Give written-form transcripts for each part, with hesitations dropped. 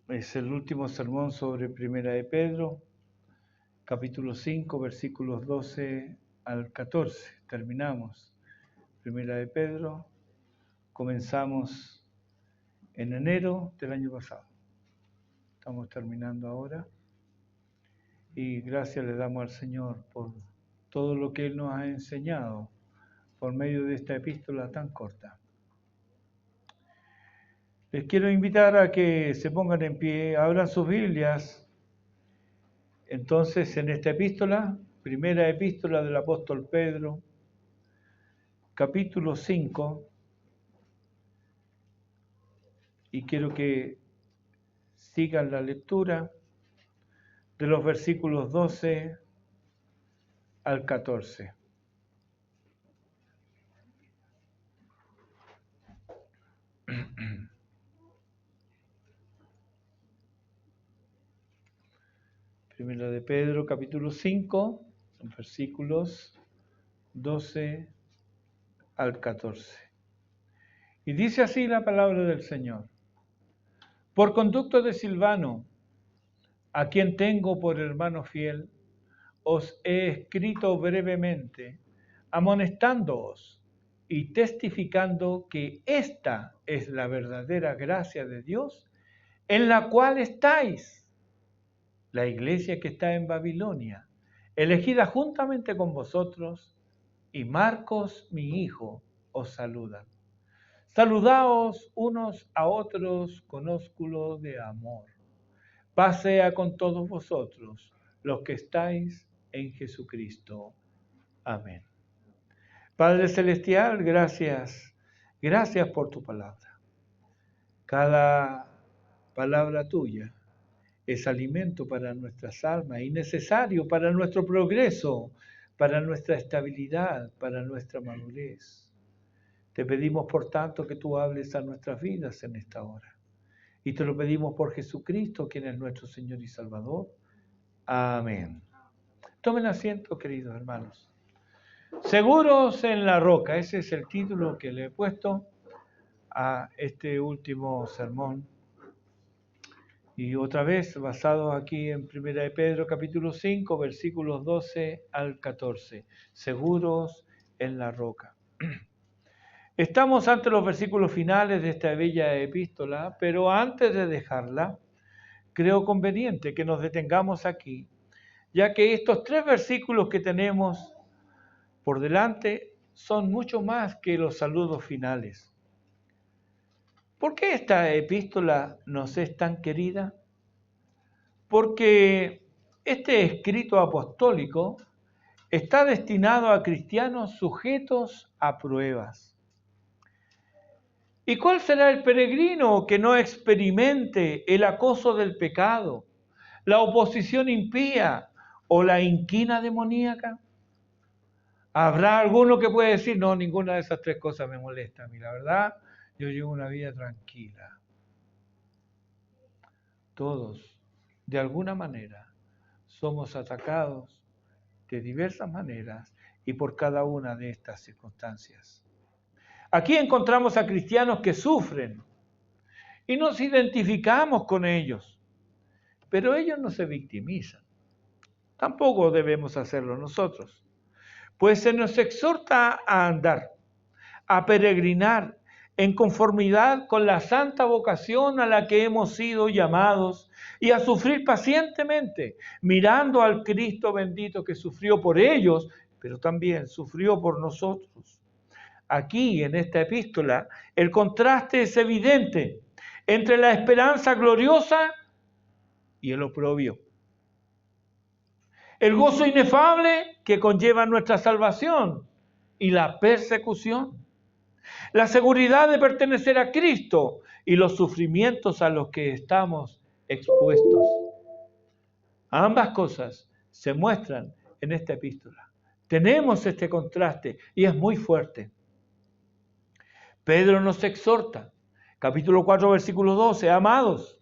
Es el último sermón sobre Primera de Pedro, capítulo 5, versículos 12 al 14. Terminamos Primera de Pedro, comenzamos en enero del año pasado. Estamos terminando ahora y gracias le damos al Señor por todo lo que Él nos ha enseñado por medio de esta epístola tan corta. Les quiero invitar a que se pongan en pie, abran sus Biblias. Entonces, en esta epístola, primera epístola del apóstol Pedro, capítulo 5, y quiero que sigan la lectura de los versículos 12 al 14. Primera de Pedro, capítulo 5, versículos 12 al 14. Y dice así la palabra del Señor. Por conducto de Silvano, a quien tengo por hermano fiel, os he escrito brevemente, amonestándoos y testificando que esta es la verdadera gracia de Dios, en la cual estáis, la iglesia que está en Babilonia, elegida juntamente con vosotros, y Marcos, mi hijo, os saludan. Saludaos unos a otros con ósculo de amor. Paz sea con todos vosotros, los que estáis en Jesucristo. Amén. Padre Celestial, gracias por tu palabra. Cada palabra tuya es alimento para nuestras almas y necesario para nuestro progreso, para nuestra estabilidad, para nuestra madurez. Te pedimos, por tanto, que tú hables a nuestras vidas en esta hora. Y te lo pedimos por Jesucristo, quien es nuestro Señor y Salvador. Amén. Tomen asiento, queridos hermanos. Seguros en la roca, ese es el título que le he puesto a este último sermón. Y otra vez, basado aquí en 1 de Pedro, capítulo 5, versículos 12 al 14. Seguros en la roca. Estamos ante los versículos finales de esta bella epístola, pero antes de dejarla, creo conveniente que nos detengamos aquí, ya que estos 3 versículos que tenemos por delante son mucho más que los saludos finales. ¿Por qué esta epístola nos es tan querida? Porque este escrito apostólico está destinado a cristianos sujetos a pruebas. ¿Y cuál será el peregrino que no experimente el acoso del pecado, la oposición impía o la inquina demoníaca? Habrá alguno que puede decir, no, ninguna de esas 3 cosas me molesta a mí, la verdad, yo llevo una vida tranquila. Todos, de alguna manera, somos atacados de diversas maneras y por cada una de estas circunstancias. Aquí encontramos a cristianos que sufren y nos identificamos con ellos, pero ellos no se victimizan. Tampoco debemos hacerlo nosotros, pues se nos exhorta a andar, a peregrinar en conformidad con la santa vocación a la que hemos sido llamados y a sufrir pacientemente, mirando al Cristo bendito que sufrió por ellos, pero también sufrió por nosotros. Aquí, en esta epístola, el contraste es evidente entre la esperanza gloriosa y el oprobio. El gozo inefable que conlleva nuestra salvación y la persecución. La seguridad de pertenecer a Cristo y los sufrimientos a los que estamos expuestos. Ambas cosas se muestran en esta epístola. Tenemos este contraste y es muy fuerte. Pedro nos exhorta, capítulo 4, versículo 12, amados.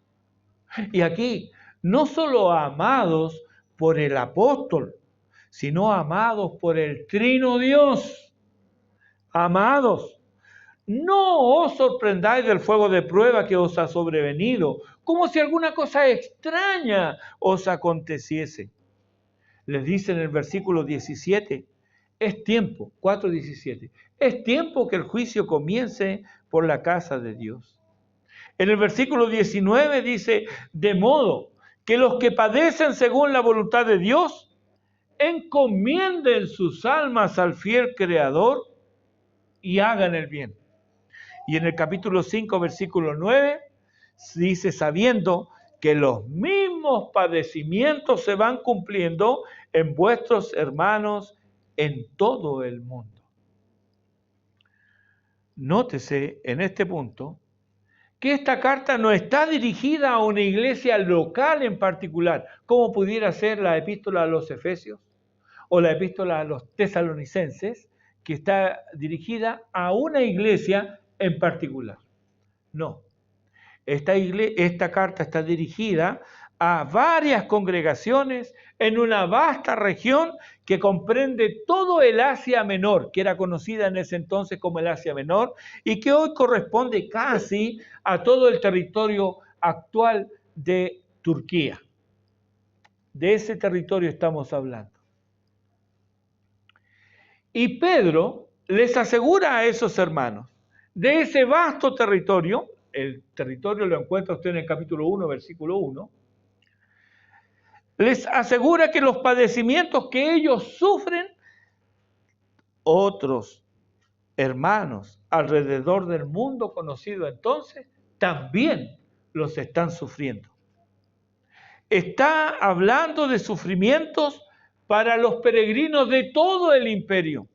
Y aquí, no solo amados por el apóstol, sino amados por el trino Dios. Amados. no os sorprendáis del fuego de prueba que os ha sobrevenido, como si alguna cosa extraña os aconteciese. Les dice en el versículo 17, es tiempo, 4:17, es tiempo que el juicio comience por la casa de Dios. En el versículo 19 dice, de modo que los que padecen según la voluntad de Dios, encomienden sus almas al fiel Creador y hagan el bien. Y en el capítulo 5, versículo 9, dice, sabiendo que los mismos padecimientos se van cumpliendo en vuestros hermanos en todo el mundo. Nótese en este punto que esta carta no está dirigida a una iglesia local en particular, como pudiera ser la epístola a los Efesios o la epístola a los Tesalonicenses, que está dirigida a una iglesia en particular. No, esta carta está dirigida a varias congregaciones en una vasta región que comprende todo el Asia Menor, que era conocida en ese entonces como el Asia Menor, y que hoy corresponde casi a todo el territorio actual de Turquía. De ese territorio estamos hablando. Y Pedro les asegura a esos hermanos de ese vasto territorio, el territorio lo encuentra usted en el capítulo 1, versículo 1, les asegura que los padecimientos que ellos sufren, otros hermanos alrededor del mundo conocido entonces, también los están sufriendo. Está hablando de sufrimientos para los peregrinos de todo el imperio.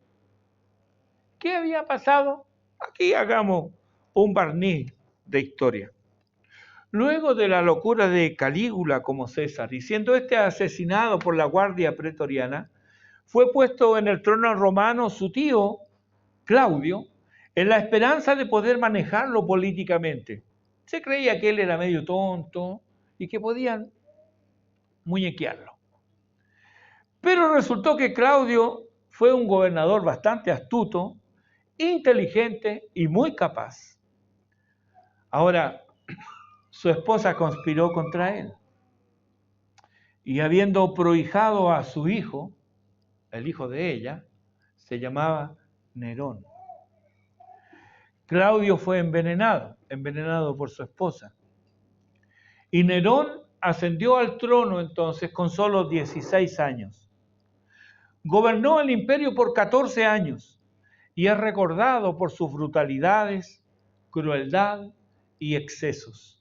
¿Qué había pasado? Aquí hagamos un barniz de historia. Luego de la locura de Calígula como César, y siendo este asesinado por la guardia pretoriana, fue puesto en el trono romano su tío, Claudio, en la esperanza de poder manejarlo políticamente. Se creía que él era medio tonto y que podían muñequearlo. Pero resultó que Claudio fue un gobernador bastante astuto, inteligente y muy capaz. Ahora, su esposa conspiró contra él. Y habiendo prohijado a su hijo, el hijo de ella, se llamaba Nerón. Claudio fue envenenado por su esposa. Y Nerón ascendió al trono entonces con solo 16 años. Gobernó el imperio por 14 años y es recordado por sus brutalidades, crueldad y excesos.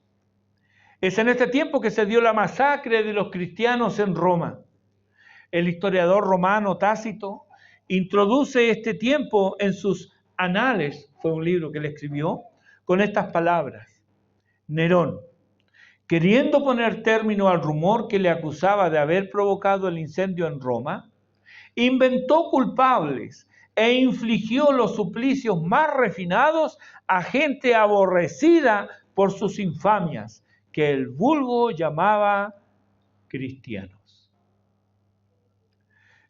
Es en este tiempo que se dio la masacre de los cristianos en Roma. El historiador romano Tácito introduce este tiempo en sus Anales, fue un libro que él escribió, con estas palabras. Nerón, queriendo poner término al rumor que le acusaba de haber provocado el incendio en Roma, inventó culpables e infligió los suplicios más refinados a gente aborrecida por sus infamias, que el vulgo llamaba cristianos.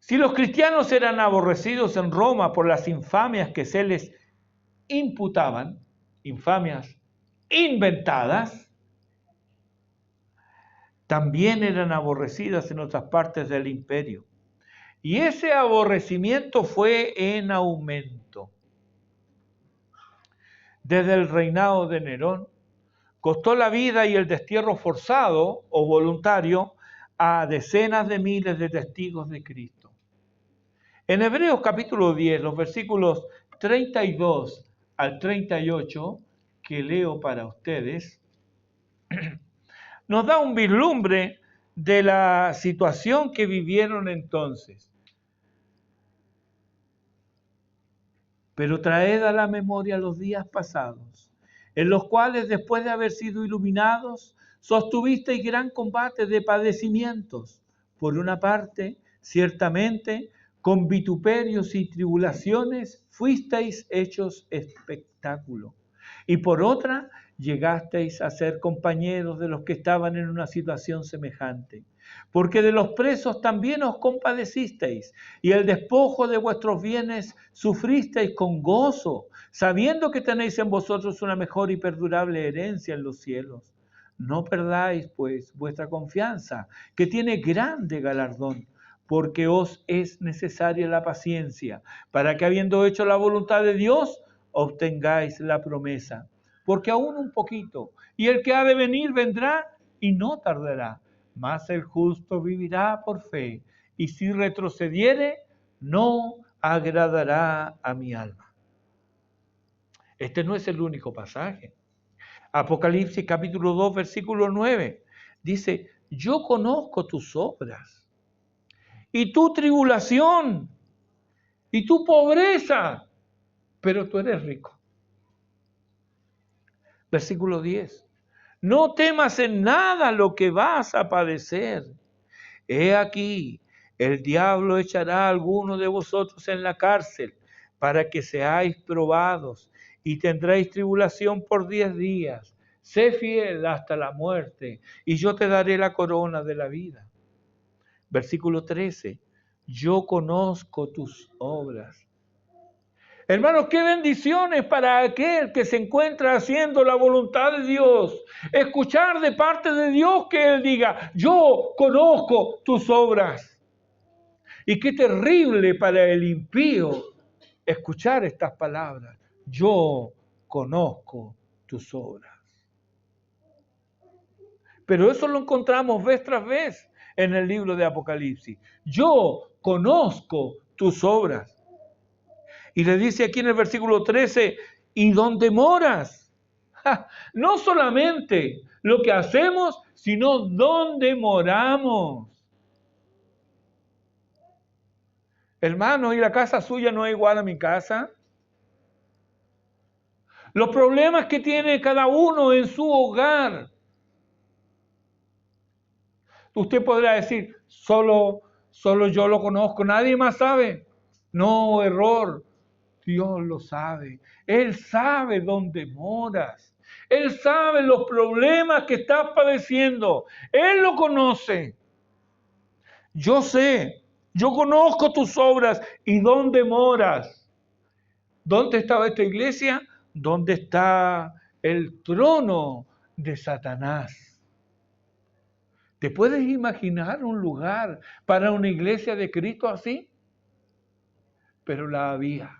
Si los cristianos eran aborrecidos en Roma por las infamias que se les imputaban, infamias inventadas, también eran aborrecidas en otras partes del imperio. Y ese aborrecimiento fue en aumento. Desde el reinado de Nerón, costó la vida y el destierro forzado o voluntario a decenas de miles de testigos de Cristo. En Hebreos capítulo 10, los versículos 32 al 38, que leo para ustedes, nos da un vislumbre de la situación que vivieron entonces. Pero traed a la memoria los días pasados, en los cuales después de haber sido iluminados, sostuvisteis gran combate de padecimientos. Por una parte, ciertamente, con vituperios y tribulaciones fuisteis hechos espectáculo. y por otra, llegasteis a ser compañeros de los que estaban en una situación semejante. Porque de los presos también os compadecisteis, y el despojo de vuestros bienes sufristeis con gozo, sabiendo que tenéis en vosotros una mejor y perdurable herencia en los cielos. No perdáis, pues, vuestra confianza, que tiene grande galardón, porque os es necesaria la paciencia, para que habiendo hecho la voluntad de Dios, obtengáis la promesa. Porque aún un poquito, y el que ha de venir vendrá y no tardará. Mas el justo vivirá por fe, y si retrocediere, no agradará a mi alma. Este no es el único pasaje. Apocalipsis capítulo 2, versículo 9, dice, yo conozco tus obras, y tu tribulación, y tu pobreza, pero tú eres rico. Versículo 10, no temas en nada lo que vas a padecer. He aquí, el diablo echará a alguno de vosotros en la cárcel para que seáis probados y tendréis tribulación por 10 días. Sé fiel hasta la muerte y yo te daré la corona de la vida. Versículo 13, yo conozco tus obras. Hermanos, qué bendiciones para aquel que se encuentra haciendo la voluntad de Dios. Escuchar de parte de Dios que Él diga, yo conozco tus obras. Y qué terrible para el impío escuchar estas palabras. Yo conozco tus obras. Pero eso lo encontramos vez tras vez en el libro de Apocalipsis. Yo conozco tus obras. Y le dice aquí en el versículo 13, ¿y dónde moras? No solamente lo que hacemos, sino dónde moramos. Hermano, ¿y la casa suya no es igual a mi casa? Los problemas que tiene cada uno en su hogar. Usted podrá decir, solo yo lo conozco, nadie más sabe. No, error. Dios lo sabe. Él sabe dónde moras. Él sabe los problemas que estás padeciendo. Él lo conoce. Yo sé, yo conozco tus obras y dónde moras. ¿Dónde estaba esta iglesia? ¿Dónde está el trono de Satanás? ¿Te puedes imaginar un lugar para una iglesia de Cristo así? Pero la había.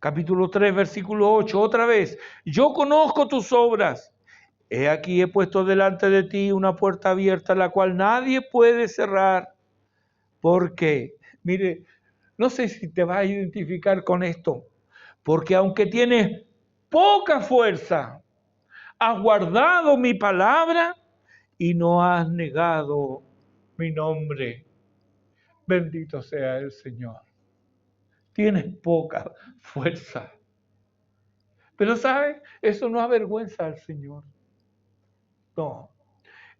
Capítulo 3, versículo 8, otra vez. Yo conozco tus obras. He aquí he puesto delante de ti una puerta abierta, la cual nadie puede cerrar. Porque, mire, no sé si te vas a identificar con esto. Porque aunque tienes poca fuerza, has guardado mi palabra y no has negado mi nombre. Bendito sea el Señor. Tienes poca fuerza. Pero ¿sabe? Eso no avergüenza al Señor. No.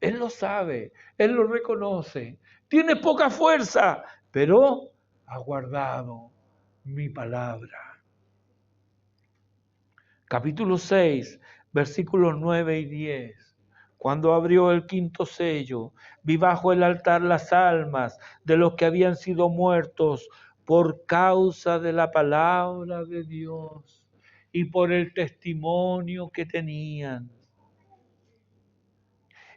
Él lo sabe. Él lo reconoce. Tienes poca fuerza, pero ha guardado mi palabra. Capítulo 6, versículos 9 y 10. Cuando abrió el quinto sello, vi bajo el altar las almas de los que habían sido muertos por causa de la palabra de Dios y por el testimonio que tenían.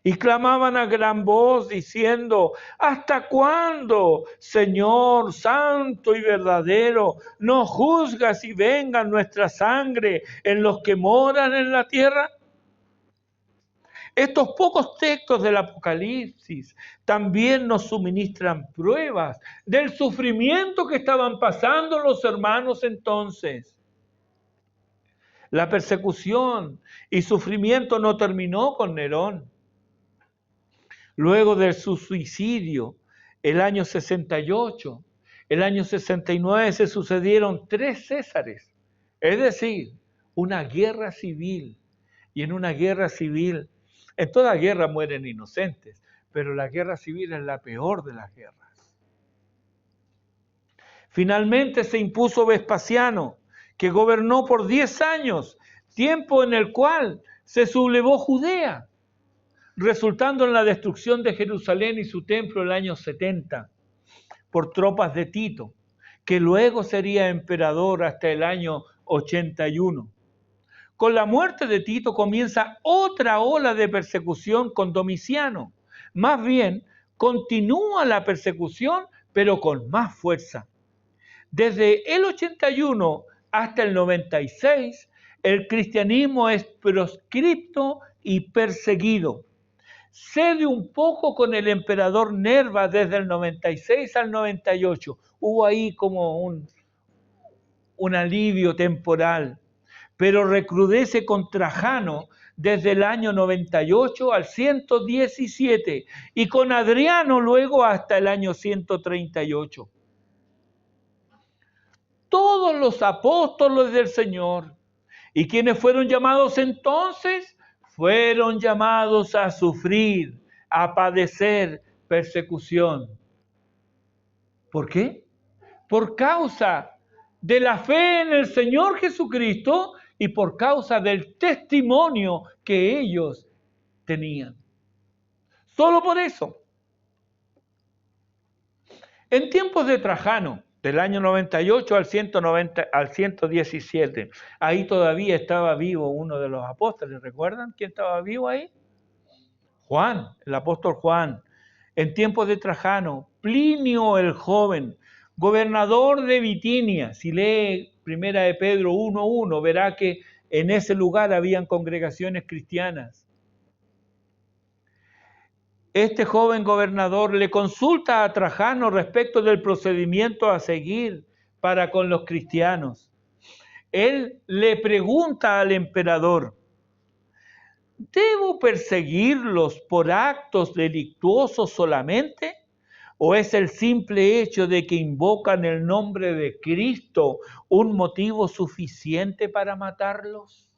Y clamaban a gran voz diciendo, ¿hasta cuándo, Señor santo y verdadero, nos juzgas y venga nuestra sangre en los que moran en la tierra? Estos pocos textos del Apocalipsis también nos suministran pruebas del sufrimiento que estaban pasando los hermanos entonces. La persecución y sufrimiento no terminó con Nerón. Luego de su suicidio, el año 68, el año 69 se sucedieron 3 Césares, es decir, una guerra civil. Y en una guerra civil, en toda guerra mueren inocentes, pero la guerra civil es la peor de las guerras. Finalmente se impuso Vespasiano, que gobernó por 10 años, tiempo en el cual se sublevó Judea, resultando en la destrucción de Jerusalén y su templo el año 70 por tropas de Tito, que luego sería emperador hasta el año 81. Con la muerte de Tito comienza otra ola de persecución con Domiciano. Más bien, continúa la persecución, pero con más fuerza. Desde el 81 hasta el 96, el cristianismo es proscripto y perseguido. Cede un poco con el emperador Nerva desde el 96 al 98. Hubo ahí como un alivio temporal, pero recrudece con Trajano desde el año 98 al 117 y con Adriano luego hasta el año 138. Todos los apóstoles del Señor y quienes fueron llamados entonces, fueron llamados a sufrir, a padecer persecución. ¿Por qué? Por causa de la fe en el Señor Jesucristo y por causa del testimonio que ellos tenían. Solo por eso. En tiempos de Trajano, del año 98 al 117, ahí todavía estaba vivo uno de los apóstoles. ¿Recuerdan quién estaba vivo ahí? Juan, el apóstol Juan. En tiempos de Trajano, Plinio el joven, gobernador de Bitinia. Si lee Primera de Pedro 1:1, verá que en ese lugar habían congregaciones cristianas. Este joven gobernador le consulta a Trajano respecto del procedimiento a seguir para con los cristianos. Él le pregunta al emperador: ¿debo perseguirlos por actos delictuosos solamente? ¿O es el simple hecho de que invocan el nombre de Cristo un motivo suficiente para matarlos?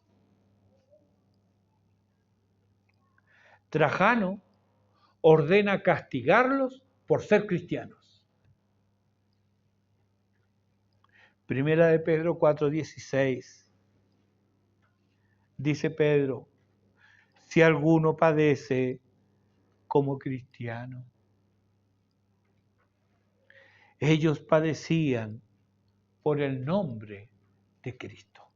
Trajano ordena castigarlos por ser cristianos. Primera de Pedro 4:16. Dice Pedro: si alguno padece como cristiano. Ellos padecían por el nombre de Cristo.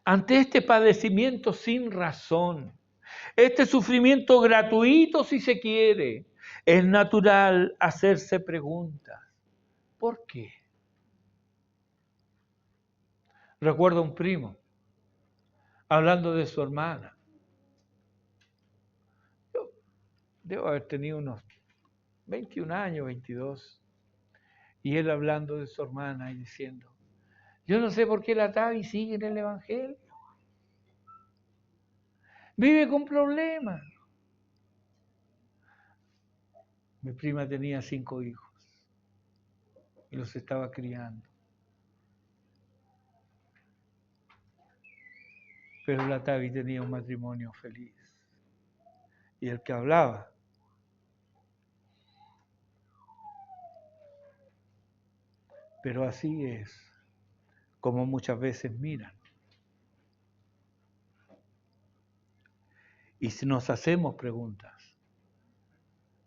Ante este padecimiento sin razón, este sufrimiento gratuito si se quiere, es natural hacerse preguntas. ¿Por qué? Recuerdo a un primo hablando de su hermana. Yo debo haber tenido unos 21 años, 22, y él hablando de su hermana y diciendo: yo no sé por qué la Tavi sigue en el Evangelio. Vive con problemas. Mi prima tenía 5 hijos y los estaba criando. Pero la Tavi tenía un matrimonio feliz. Y el que hablaba pero así es como muchas veces miran. Y si nos hacemos preguntas,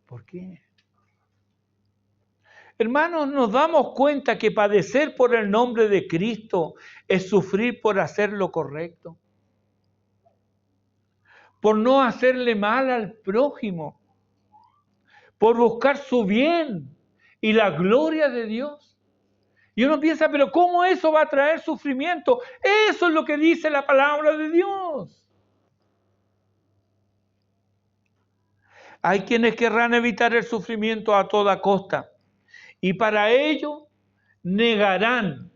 ¿por qué? Hermanos, nos damos cuenta que padecer por el nombre de Cristo es sufrir por hacer lo correcto, por no hacerle mal al prójimo, por buscar su bien y la gloria de Dios. Y uno piensa, pero ¿cómo eso va a traer sufrimiento? Eso es lo que dice la palabra de Dios. Hay quienes querrán evitar el sufrimiento a toda costa y para ello negarán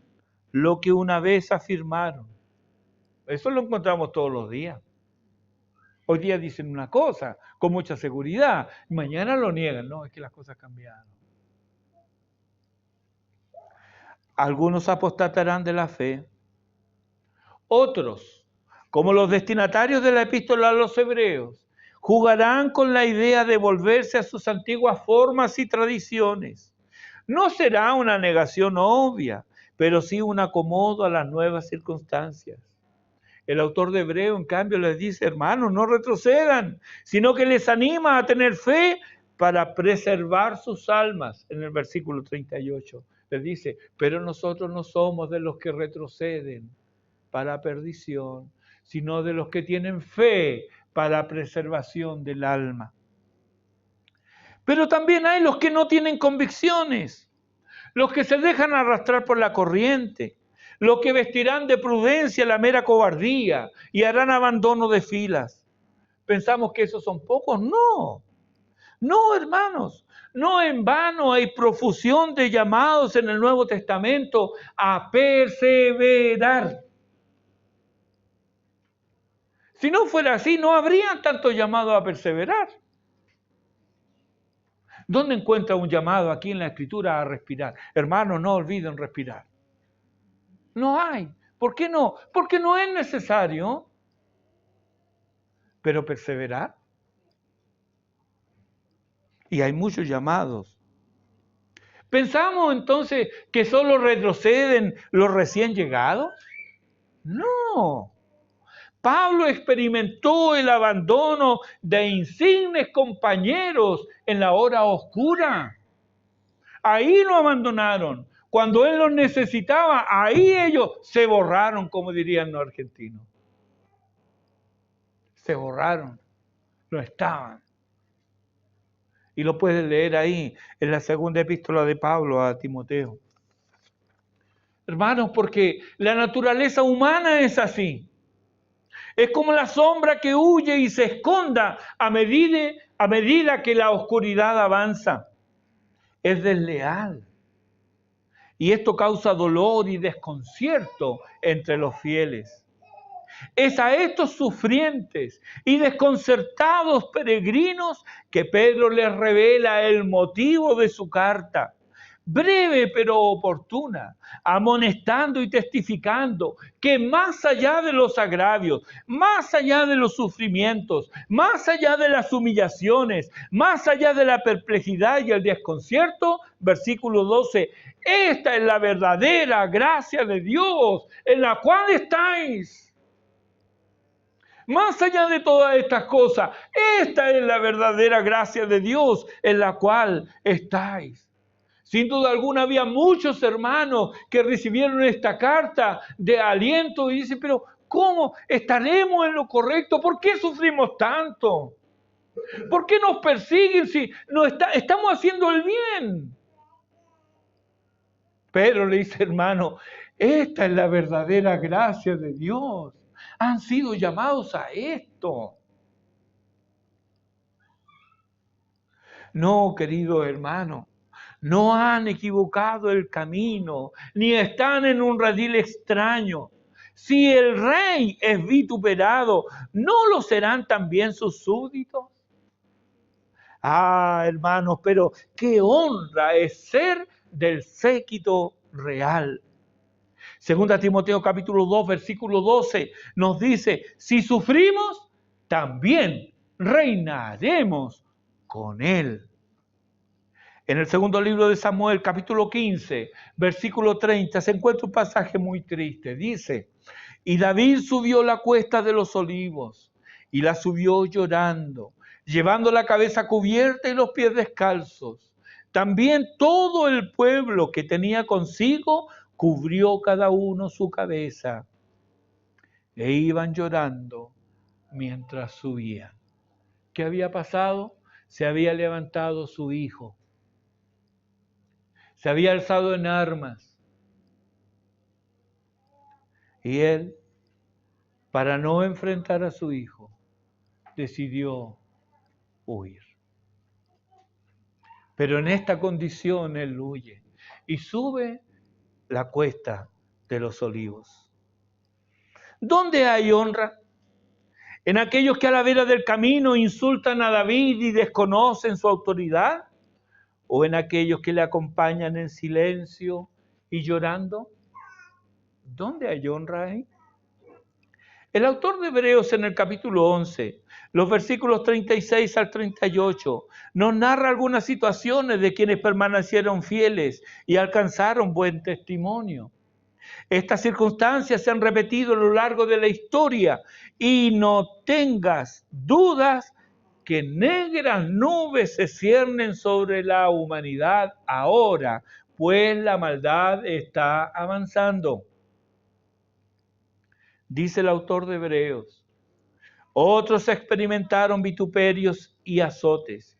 lo que una vez afirmaron. Eso lo encontramos todos los días. Hoy día dicen una cosa con mucha seguridad, mañana lo niegan. No, es que las cosas cambiaron. Algunos apostatarán de la fe. Otros, como los destinatarios de la epístola a los hebreos, jugarán con la idea de volverse a sus antiguas formas y tradiciones. No será una negación obvia, pero sí un acomodo a las nuevas circunstancias. El autor de Hebreo, en cambio, les dice, hermanos, no retrocedan, sino que les anima a tener fe para preservar sus almas. En el versículo 38 les dice, pero nosotros no somos de los que retroceden para perdición, sino de los que tienen fe para preservación del alma. Pero también hay los que no tienen convicciones, los que se dejan arrastrar por la corriente, los que vestirán de prudencia la mera cobardía y harán abandono de filas. ¿Pensamos que esos son pocos? No, no, hermanos. No en vano hay profusión de llamados en el Nuevo Testamento a perseverar. Si no fuera así, no habría tanto llamado a perseverar. ¿Dónde encuentra un llamado aquí en la Escritura a respirar? Hermanos, no olviden respirar. No hay. ¿Por qué no? Porque no es necesario. Pero perseverar. Y hay muchos llamados. ¿Pensamos entonces que solo retroceden los recién llegados? No. Pablo experimentó el abandono de insignes compañeros en la hora oscura. Ahí lo abandonaron. Cuando él los necesitaba, ahí ellos se borraron, como dirían los argentinos. Se borraron, no estaban. Y lo puedes leer ahí en la segunda epístola de Pablo a Timoteo. Hermanos, porque la naturaleza humana es así. Es como la sombra que huye y se esconda a medida que la oscuridad avanza. Es desleal. Y esto causa dolor y desconcierto entre los fieles. Es a estos sufrientes y desconcertados peregrinos que Pedro les revela el motivo de su carta. Breve pero oportuna, amonestando y testificando que más allá de los agravios, más allá de los sufrimientos, más allá de las humillaciones, más allá de la perplejidad y el desconcierto, versículo 12, esta es la verdadera gracia de Dios en la cual estáis. Más allá de todas estas cosas, esta es la verdadera gracia de Dios en la cual estáis. Sin duda alguna había muchos hermanos que recibieron esta carta de aliento y dicen, pero ¿cómo estaremos en lo correcto? ¿Por qué sufrimos tanto? ¿Por qué nos persiguen si estamos haciendo el bien? Pedro le dice, hermano, esta es la verdadera gracia de Dios. Han sido llamados a esto. No, querido hermano. No han equivocado el camino, ni están en un redil extraño. Si el rey es vituperado, ¿no lo serán también sus súbditos? Ah, hermanos, pero qué honra es ser del séquito real. Segunda Timoteo capítulo 2, versículo 12, nos dice, si sufrimos, también reinaremos con él. En el segundo libro de Samuel, capítulo 15, versículo 30, se encuentra un pasaje muy triste. Dice, y David subió la cuesta de los olivos, y la subió llorando, llevando la cabeza cubierta y los pies descalzos. También todo el pueblo que tenía consigo cubrió cada uno su cabeza, e iban llorando mientras subían. ¿Qué había pasado? Se había levantado su hijo. Se había alzado en armas. Y él, para no enfrentar a su hijo, decidió huir. Pero en esta condición él huye y sube la cuesta de los olivos. ¿Dónde hay honra? ¿En aquellos que a la vera del camino insultan a David y desconocen su autoridad? ¿O en aquellos que le acompañan en silencio y llorando? ¿Dónde hay honra ahí? El autor de Hebreos en el capítulo 11, los versículos 36 al 38, nos narra algunas situaciones de quienes permanecieron fieles y alcanzaron buen testimonio. Estas circunstancias se han repetido a lo largo de la historia y no tengas dudas que negras nubes se ciernen sobre la humanidad ahora, pues la maldad está avanzando. Dice el autor de Hebreos, otros experimentaron vituperios y azotes,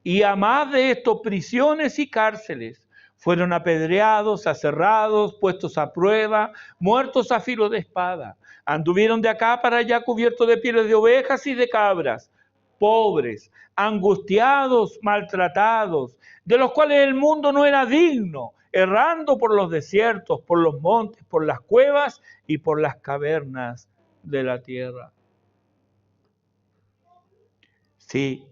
y a más de esto prisiones y cárceles. Fueron apedreados, aserrados, puestos a prueba, muertos a filo de espada. Anduvieron de acá para allá cubiertos de pieles de ovejas y de cabras, pobres, angustiados, maltratados, de los cuales el mundo no era digno, errando por los desiertos, por los montes, por las cuevas y por las cavernas de la tierra. Sí,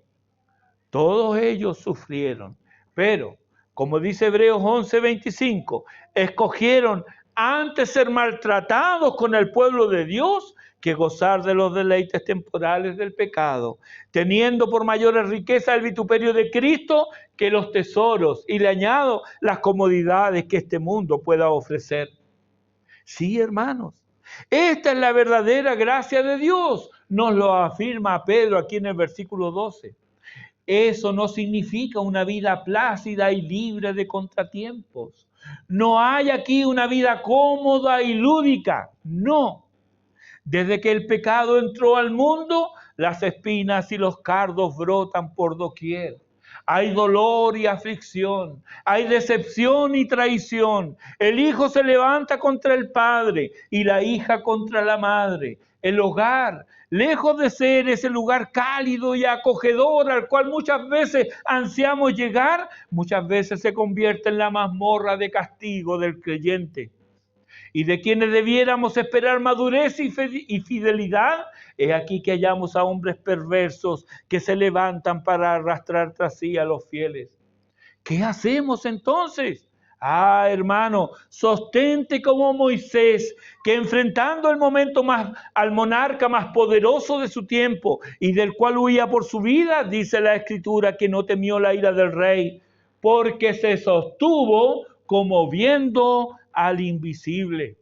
todos ellos sufrieron, pero, como dice Hebreos 11:25, escogieron antes ser maltratados con el pueblo de Dios que gozar de los deleites temporales del pecado, teniendo por mayores riqueza el vituperio de Cristo que los tesoros, y le añado las comodidades que este mundo pueda ofrecer. Sí, hermanos, esta es la verdadera gracia de Dios, nos lo afirma Pedro aquí en el versículo 12. Eso no significa una vida plácida y libre de contratiempos. No hay aquí una vida cómoda y lúdica, no. Desde que el pecado entró al mundo, las espinas y los cardos brotan por doquier. Hay dolor y aflicción, hay decepción y traición. El hijo se levanta contra el padre y la hija contra la madre. El hogar, lejos de ser ese lugar cálido y acogedor al cual muchas veces ansiamos llegar, muchas veces se convierte en la mazmorra de castigo del creyente. Y de quienes debiéramos esperar madurez y fidelidad, es aquí que hallamos a hombres perversos que se levantan para arrastrar tras sí a los fieles. ¿Qué hacemos entonces? Ah, hermano, sostente como Moisés, que enfrentando el momento al monarca más poderoso de su tiempo y del cual huía por su vida, dice la Escritura que no temió la ira del rey, porque se sostuvo como viendo al invisible.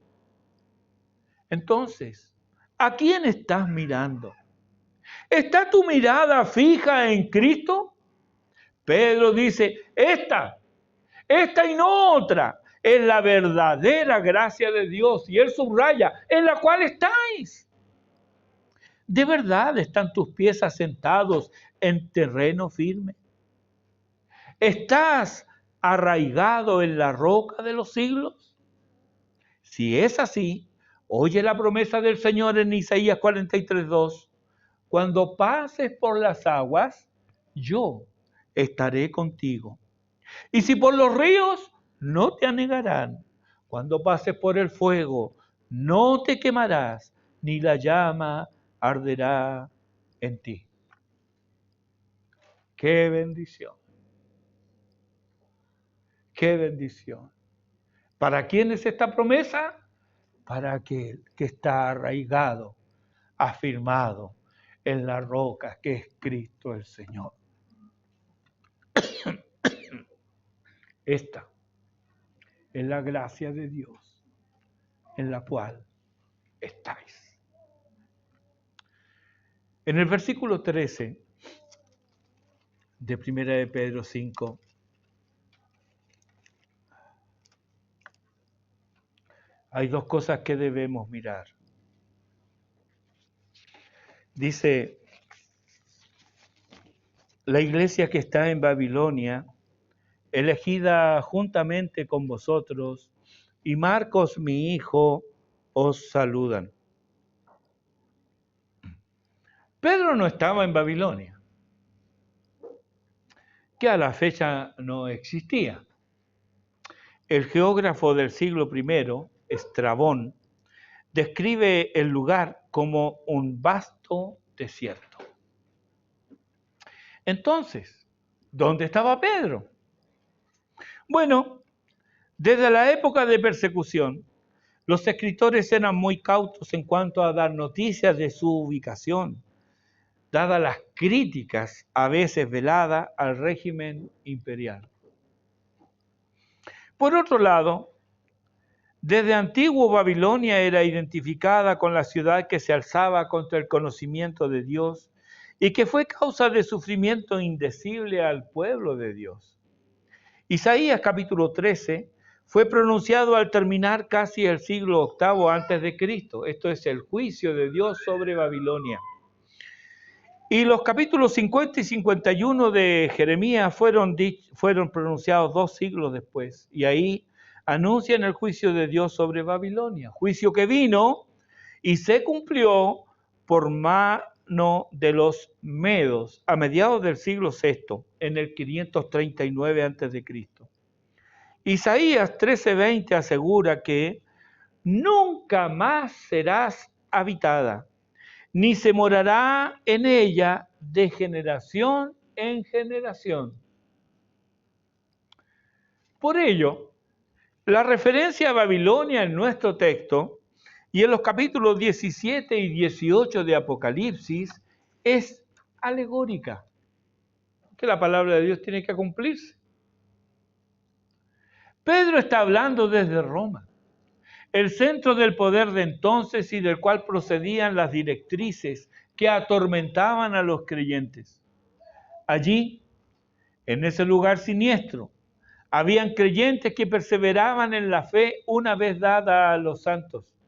Entonces, ¿a quién estás mirando? ¿Está tu mirada fija en Cristo? Pedro dice, esta y no otra, es la verdadera gracia de Dios. Y él subraya, en la cual estáis. ¿De verdad están tus pies asentados en terreno firme? ¿Estás arraigado en la roca de los siglos? Si es así, oye la promesa del Señor en Isaías 43:2. Cuando pases por las aguas, yo estaré contigo. Y si por los ríos, no te anegarán. Cuando pases por el fuego, no te quemarás, ni la llama arderá en ti. ¡Qué bendición! ¡Qué bendición! ¿Para quién es esta promesa? Para aquel que está arraigado, afirmado en la roca que es Cristo el Señor. Esta es la gracia de Dios en la cual estáis. En el versículo 13 de 1 de Pedro 5, hay dos cosas que debemos mirar. Dice, la iglesia que está en Babilonia, elegida juntamente con vosotros, y Marcos, mi hijo, os saludan. Pedro no estaba en Babilonia, que a la fecha no existía. El geógrafo del siglo I, Estrabón, describe el lugar como un vasto desierto. Entonces, ¿dónde estaba Pedro? Bueno, desde la época de persecución, los escritores eran muy cautos en cuanto a dar noticias de su ubicación, dadas las críticas a veces veladas al régimen imperial. Por otro lado, Desde antiguo Babilonia era identificada con la ciudad que se alzaba contra el conocimiento de Dios y que fue causa de sufrimiento indecible al pueblo de Dios. Isaías capítulo 13 fue pronunciado al terminar casi el siglo VIII antes de Cristo. Esto es el juicio de Dios sobre Babilonia. Y los capítulos 50 y 51 de Jeremías fueron pronunciados 2 siglos después. Y ahí anuncian el juicio de Dios sobre Babilonia. Juicio que vino y se cumplió por mano de los medos a mediados del siglo VI, en el 539 a.C. Isaías 13:20 asegura que nunca más serás habitada, ni se morará en ella de generación en generación. Por ello, la referencia a Babilonia en nuestro texto y en los capítulos 17 y 18 de Apocalipsis es alegórica, que la palabra de Dios tiene que cumplirse. Pedro está hablando desde Roma, el centro del poder de entonces y del cual procedían las directrices que atormentaban a los creyentes. Allí, en ese lugar siniestro, habían creyentes que perseveraban en la fe una vez dada a los santos.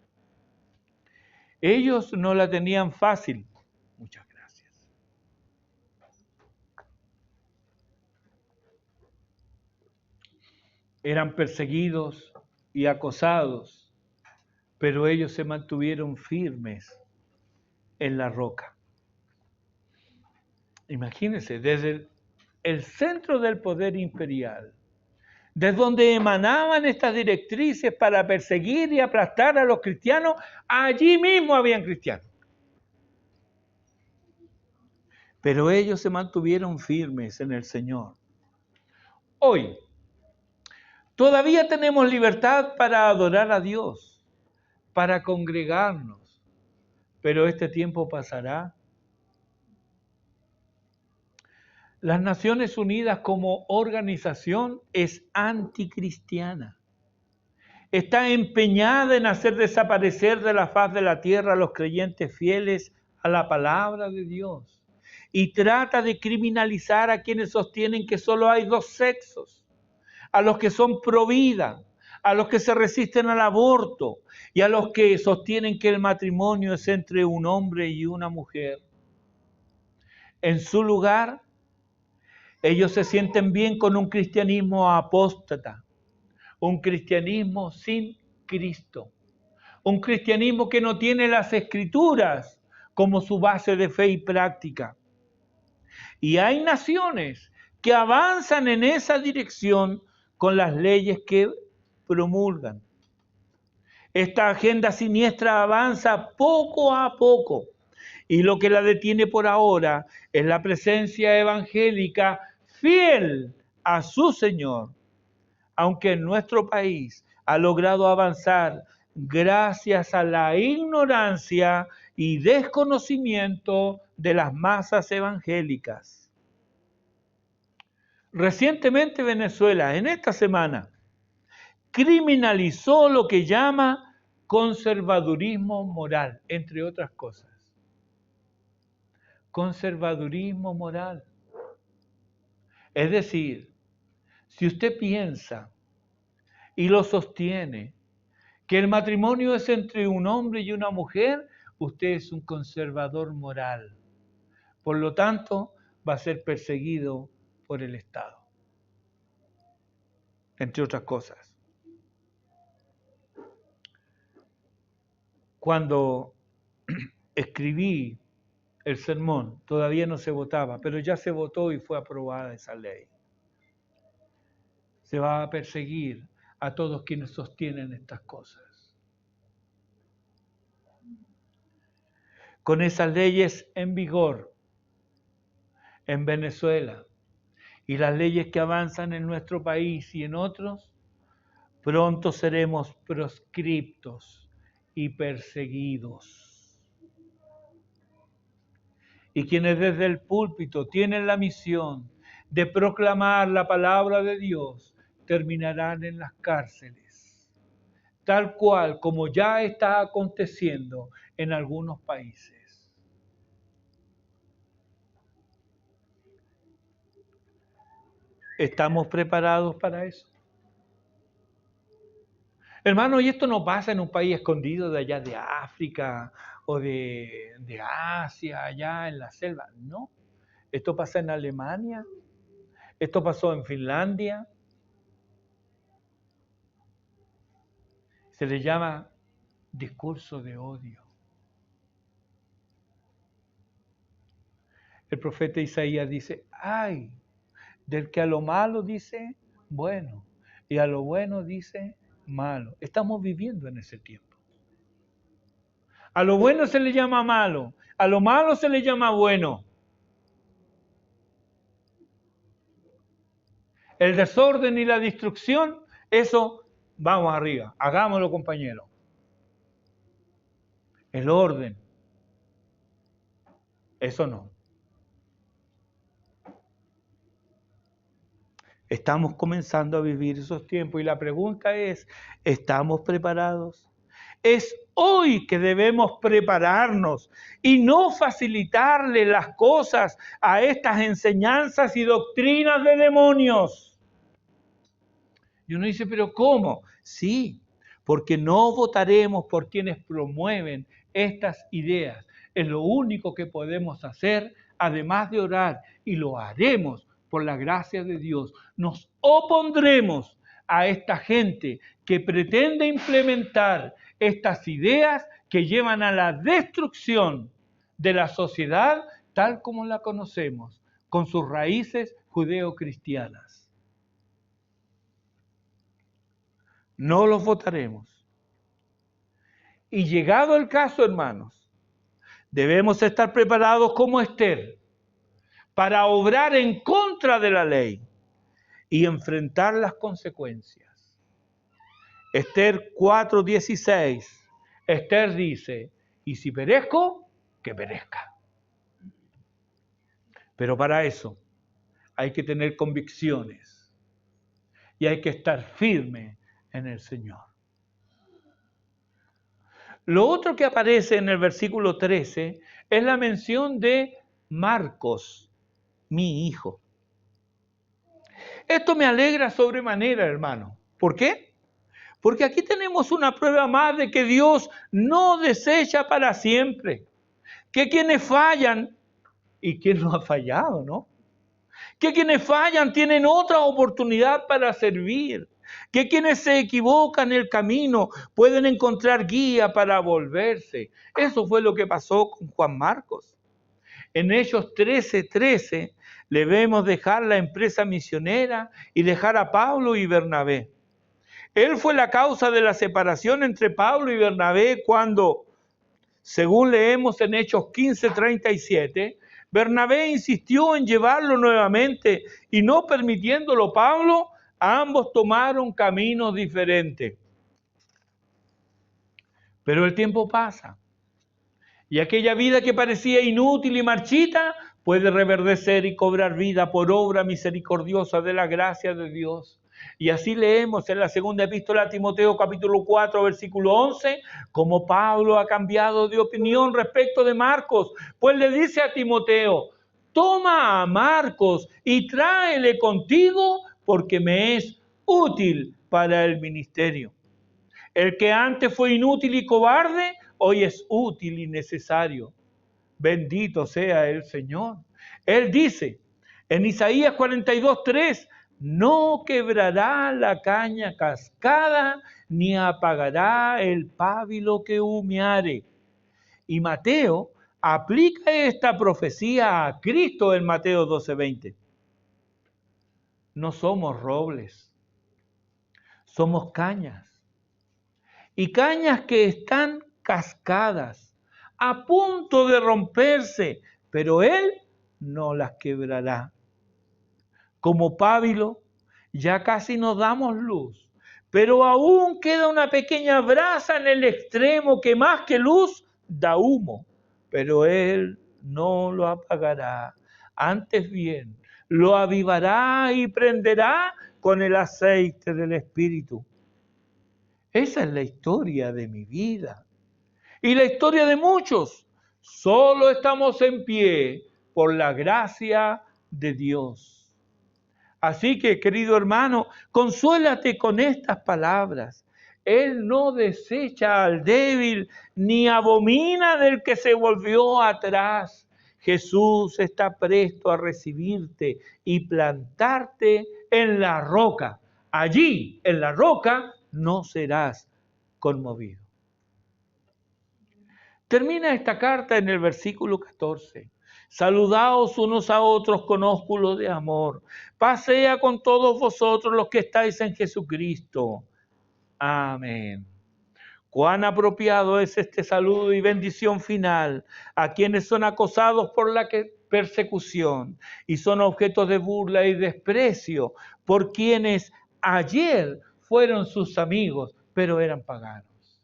Ellos no la tenían fácil. Muchas gracias. Eran perseguidos y acosados, pero ellos se mantuvieron firmes en la roca. Imagínense, desde el centro del poder imperial, desde donde emanaban estas directrices para perseguir y aplastar a los cristianos, allí mismo habían cristianos. Pero ellos se mantuvieron firmes en el Señor. Hoy, todavía tenemos libertad para adorar a Dios, para congregarnos, pero este tiempo pasará. Las Naciones Unidas como organización es anticristiana. Está empeñada en hacer desaparecer de la faz de la tierra a los creyentes fieles a la palabra de Dios y trata de criminalizar a quienes sostienen que solo hay 2 sexos, a los que son pro vida, a los que se resisten al aborto y a los que sostienen que el matrimonio es entre un hombre y una mujer. En su lugar, ellos se sienten bien con un cristianismo apóstata, un cristianismo sin Cristo, un cristianismo que no tiene las Escrituras como su base de fe y práctica. Y hay naciones que avanzan en esa dirección con las leyes que promulgan. Esta agenda siniestra avanza poco a poco y lo que la detiene por ahora es la presencia evangélica fiel a su Señor, aunque en nuestro país ha logrado avanzar gracias a la ignorancia y desconocimiento de las masas evangélicas. Recientemente Venezuela, en esta semana, criminalizó lo que llama conservadurismo moral, entre otras cosas. Conservadurismo moral. Es decir, si usted piensa y lo sostiene que el matrimonio es entre un hombre y una mujer, usted es un conservador moral. Por lo tanto, va a ser perseguido por el Estado, entre otras cosas. Cuando escribí el sermón, todavía no se votaba, pero ya se votó y fue aprobada esa ley. Se va a perseguir a todos quienes sostienen estas cosas. Con esas leyes en vigor en Venezuela y las leyes que avanzan en nuestro país y en otros, pronto seremos proscriptos y perseguidos. Y quienes desde el púlpito tienen la misión de proclamar la palabra de Dios, terminarán en las cárceles, tal cual como ya está aconteciendo en algunos países. ¿Estamos preparados para eso? Hermano, y esto no pasa en un país escondido de allá de África o de Asia, allá en la selva. No, esto pasa en Alemania, esto pasó en Finlandia. Se le llama discurso de odio. El profeta Isaías dice, ay, del que a lo malo dice bueno y a lo bueno dice malo. Estamos viviendo en ese tiempo. A lo bueno se le llama malo, a lo malo se le llama bueno. El desorden y la destrucción, eso vamos arriba, hagámoslo, compañero. El orden, eso no. Estamos comenzando a vivir esos tiempos y la pregunta es, ¿estamos preparados? Es hoy que debemos prepararnos y no facilitarle las cosas a estas enseñanzas y doctrinas de demonios. Y uno dice, ¿pero cómo? Sí, porque no votaremos por quienes promueven estas ideas. Es lo único que podemos hacer, además de orar, y lo haremos por la gracia de Dios. Nos opondremos a esta gente que pretende implementar estas ideas que llevan a la destrucción de la sociedad tal como la conocemos, con sus raíces judeocristianas. No los votaremos. Y llegado el caso, hermanos, debemos estar preparados como Esther para obrar en contra de la ley y enfrentar las consecuencias. Esther 4:16. Esther dice, y si perezco, que perezca. Pero para eso hay que tener convicciones y hay que estar firme en el Señor. Lo otro que aparece en el versículo 13 es la mención de Marcos, mi hijo. Esto me alegra sobremanera, hermano. ¿Por qué? Porque aquí tenemos una prueba más de que Dios no desecha para siempre. Que quienes fallan, y quién no ha fallado, ¿no? Que quienes fallan tienen otra oportunidad para servir. Que quienes se equivocan en el camino pueden encontrar guía para volverse. Eso fue lo que pasó con Juan Marcos. En Hechos 13:13 le vemos dejar la empresa misionera y dejar a Pablo y Bernabé. Él fue la causa de la separación entre Pablo y Bernabé cuando, según leemos en Hechos 15:37, Bernabé insistió en llevarlo nuevamente y no permitiéndolo Pablo, ambos tomaron caminos diferentes. Pero el tiempo pasa y aquella vida que parecía inútil y marchita puede reverdecer y cobrar vida por obra misericordiosa de la gracia de Dios. Y así leemos en la segunda epístola a Timoteo capítulo 4 versículo 11, como Pablo ha cambiado de opinión respecto de Marcos, pues le dice a Timoteo, toma a Marcos y tráele contigo porque me es útil para el ministerio. El que antes fue inútil y cobarde, hoy es útil y necesario. Bendito sea el Señor. Él dice en Isaías 42:3, no quebrará la caña cascada, ni apagará el pábilo que humeare. Y Mateo aplica esta profecía a Cristo en Mateo 12:20. No somos robles, somos cañas. Y cañas que están cascadas, a punto de romperse, pero Él no las quebrará. Como pábilo, ya casi nos damos luz, pero aún queda una pequeña brasa en el extremo que más que luz da humo, pero Él no lo apagará. Antes bien, lo avivará y prenderá con el aceite del Espíritu. Esa es la historia de mi vida. Y la historia de muchos. Solo estamos en pie por la gracia de Dios. Así que, querido hermano, consuélate con estas palabras. Él no desecha al débil ni abomina del que se volvió atrás. Jesús está presto a recibirte y plantarte en la roca. Allí, en la roca, no serás conmovido. Termina esta carta en el versículo 14. Saludaos unos a otros con ósculo de amor. Pasea con todos vosotros los que estáis en Jesucristo. Amén. Cuán apropiado es este saludo y bendición final a quienes son acosados por la persecución y son objetos de burla y desprecio por quienes ayer fueron sus amigos, pero eran paganos.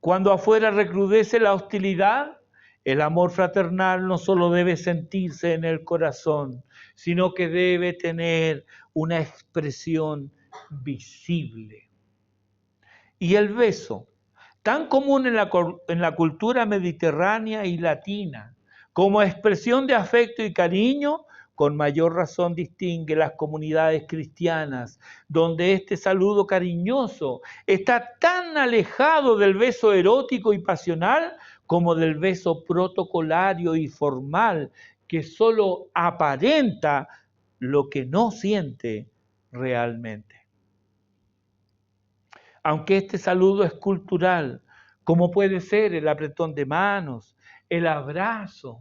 Cuando afuera recrudece la hostilidad, el amor fraternal no solo debe sentirse en el corazón, sino que debe tener una expresión visible. Y el beso, tan común en la cultura mediterránea y latina, como expresión de afecto y cariño, con mayor razón distingue las comunidades cristianas, donde este saludo cariñoso está tan alejado del beso erótico y pasional como del beso protocolario y formal, que solo aparenta lo que no siente realmente. Aunque este saludo es cultural, como puede ser el apretón de manos, el abrazo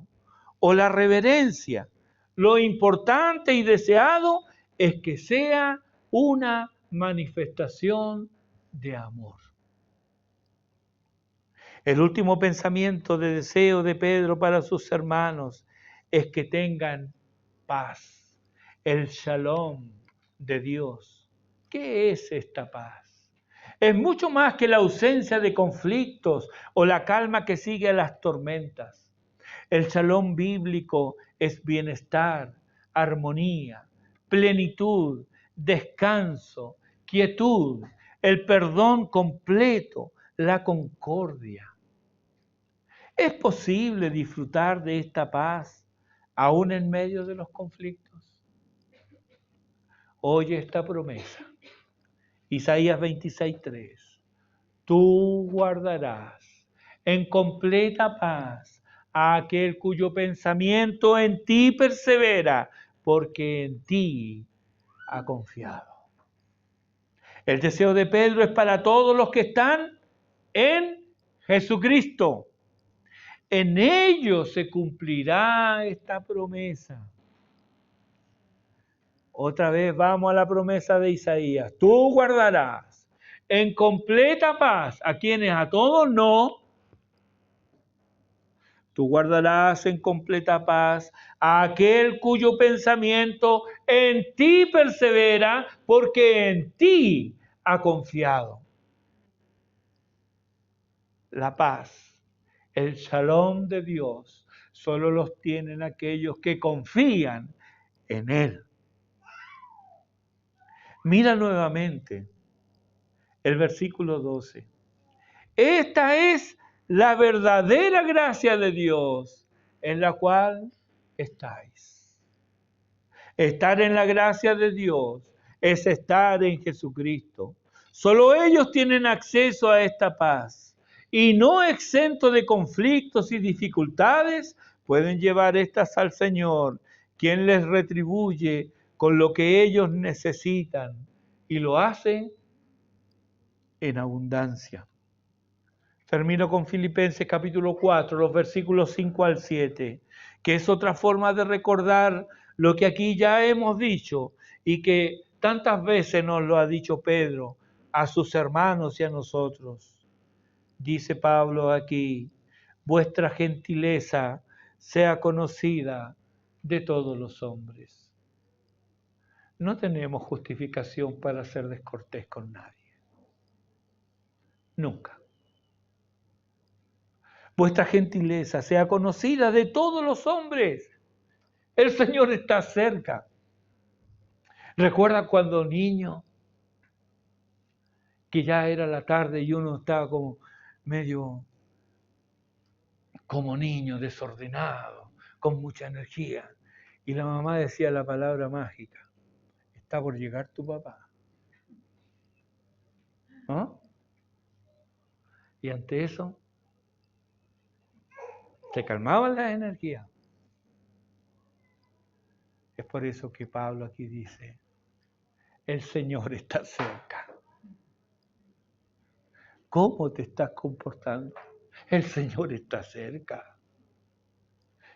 o la reverencia, lo importante y deseado es que sea una manifestación de amor. El último pensamiento de deseo de Pedro para sus hermanos es que tengan paz, el shalom de Dios. ¿Qué es esta paz? Es mucho más que la ausencia de conflictos o la calma que sigue a las tormentas. El shalom bíblico es bienestar, armonía, plenitud, descanso, quietud, el perdón completo, la concordia. ¿Es posible disfrutar de esta paz aún en medio de los conflictos? Oye esta promesa. Isaías 26:3. Tú guardarás en completa paz a aquel cuyo pensamiento en ti persevera, porque en ti ha confiado. El deseo de Pedro es para todos los que están en Jesucristo. En ellos se cumplirá esta promesa. Otra vez vamos a la promesa de Isaías. Tú guardarás en completa paz a quienes a todos no. Tú guardarás en completa paz a aquel cuyo pensamiento en ti persevera, porque en ti ha confiado. La paz, el shalom de Dios, solo los tienen aquellos que confían en Él. Mira nuevamente el versículo 12. Esta es la verdadera gracia de Dios en la cual estáis. Estar en la gracia de Dios es estar en Jesucristo. Solo ellos tienen acceso a esta paz y no exento de conflictos y dificultades pueden llevar estas al Señor, quien les retribuye con lo que ellos necesitan y lo hace en abundancia. Termino con Filipenses capítulo 4, los versículos 5 al 7, que es otra forma de recordar lo que aquí ya hemos dicho y que tantas veces nos lo ha dicho Pedro a sus hermanos y a nosotros. Dice Pablo aquí, vuestra gentileza sea conocida de todos los hombres. No tenemos justificación para ser descortés con nadie. Nunca. Vuestra gentileza sea conocida de todos los hombres. El Señor está cerca. Recuerda cuando niño que ya era la tarde y uno estaba como medio como niño, desordenado, con mucha energía. Y la mamá decía la palabra mágica, está por llegar tu papá. ¿No? Y ante eso, se calmaban las energías. Es por eso que Pablo aquí dice, el Señor está cerca. ¿Cómo te estás comportando? El Señor está cerca.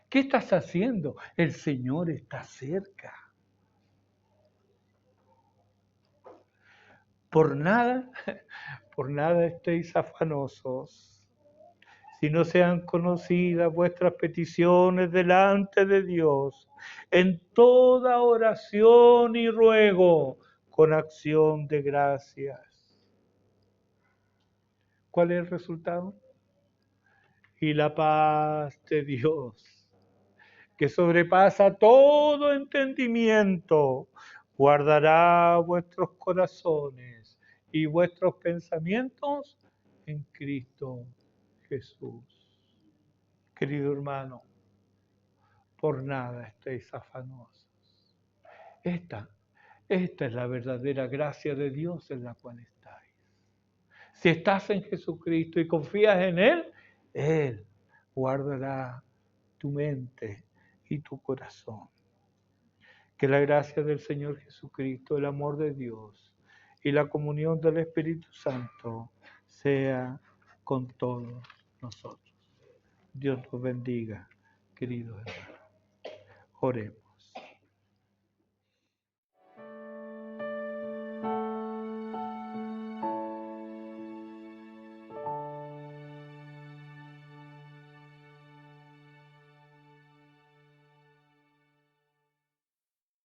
¿Qué estás haciendo? El Señor está cerca. Por nada estéis afanosos, si no sean conocidas vuestras peticiones delante de Dios, en toda oración y ruego, con acción de gracias. ¿Cuál es el resultado? Y la paz de Dios, que sobrepasa todo entendimiento, guardará vuestros corazones y vuestros pensamientos en Cristo Jesús. Querido hermano, por nada estéis afanosos. Esta es la verdadera gracia de Dios en la cual estáis. Si estás en Jesucristo y confías en Él guardará tu mente y tu corazón. Que la gracia del Señor Jesucristo, el amor de Dios y la comunión del Espíritu Santo sea con todos nosotros. Dios los bendiga, queridos hermanos. Oremos.